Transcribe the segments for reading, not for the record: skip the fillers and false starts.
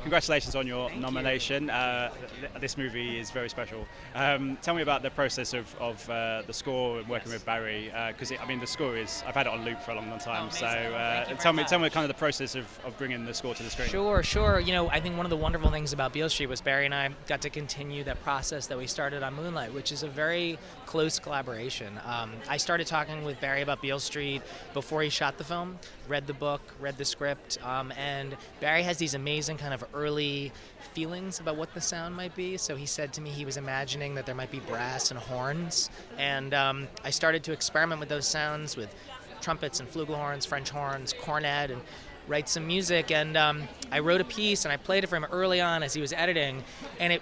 congratulations on your nomination. This movie is very special. Tell me about the process of the score and working with Barry, because the score is, I've had it on loop for a long time. Tell me kind of the process of bringing the score to the screen. Sure. I think one of the wonderful things about Beale Street was Barry and I got to continue that process that we started on Moonlight, which is a very close collaboration. I started talking with Barry about Beale Street before he shot the film, read the book, read the script, and Barry has these amazing kind of early feelings about what the sound might be. So he said to me he was imagining that there might be brass and horns, and I started to experiment with those sounds with trumpets and flugelhorns, French horns, cornet, and write some music. And I wrote a piece and I played it for him early on as he was editing, and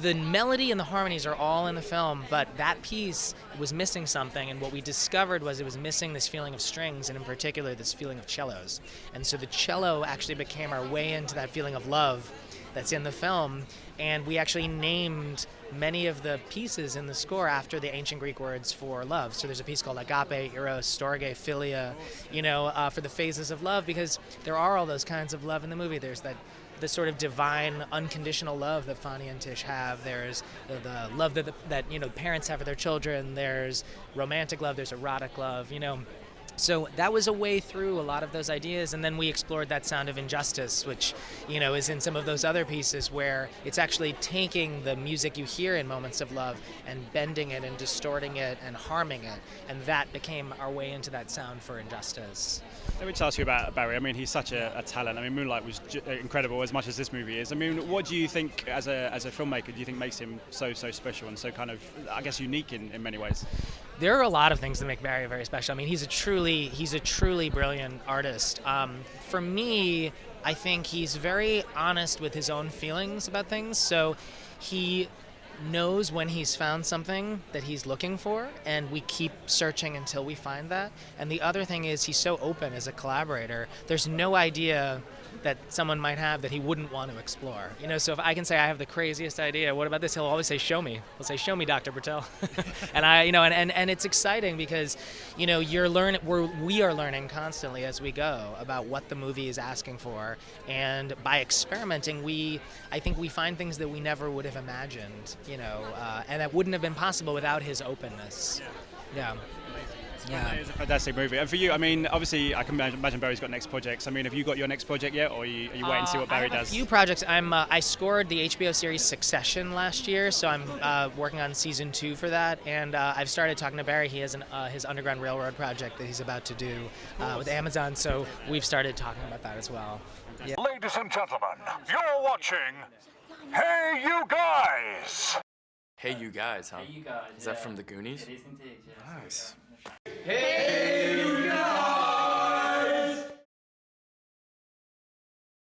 the melody and the harmonies are all in the film, but that piece was missing something, and what we discovered was it was missing this feeling of strings, and in particular this feeling of cellos. And so the cello actually became our way into that feeling of love that's in the film, and we actually named many of the pieces in the score after the ancient Greek words for love. So there's a piece called agape, eros, storge, philia, for the phases of love, because there are all those kinds of love in the movie. There's the sort of divine, unconditional love that Fonny and Tish have. There's the love that parents have for their children. There's romantic love. There's erotic love. So that was a way through a lot of those ideas, and then we explored that sound of injustice, which, is in some of those other pieces where it's actually taking the music you hear in moments of love and bending it and distorting it and harming it, and that became our way into that sound for injustice. Let me just ask you about Barry. He's such a talent. Moonlight was incredible as much as this movie is. What do you think, as a filmmaker, do you think makes him so special and so kind of, I guess, unique in many ways? There are a lot of things that make Barry very special. He's a truly brilliant artist. For me, I think he's very honest with his own feelings about things. So he knows when he's found something that he's looking for, and we keep searching until we find that. And the other thing is he's so open as a collaborator. There's no idea that someone might have that he wouldn't want to explore. So if I can say I have the craziest idea, what about this? He'll always say, "Show me." He'll say, "Show me, Dr. Britell." And and it's exciting because, we are learning constantly as we go about what the movie is asking for, and by experimenting, I think we find things that we never would have imagined, and that wouldn't have been possible without his openness. Yeah. Yeah, it's a fantastic movie. And for you, obviously, I can imagine Barry's got next projects. Have you got your next project yet, or are you waiting to see what Barry does? I have a few projects. I scored the HBO series Succession last year, so I'm working on season 2 for that. And I've started talking to Barry. He has his Underground Railroad project that he's about to do with Amazon, so we've started talking about that as well. Yeah. Ladies and gentlemen, you're watching Hey You Guys! Hey You Guys, huh? Hey You Guys. Is that from the Goonies? It is indeed, yeah. Nice. Hey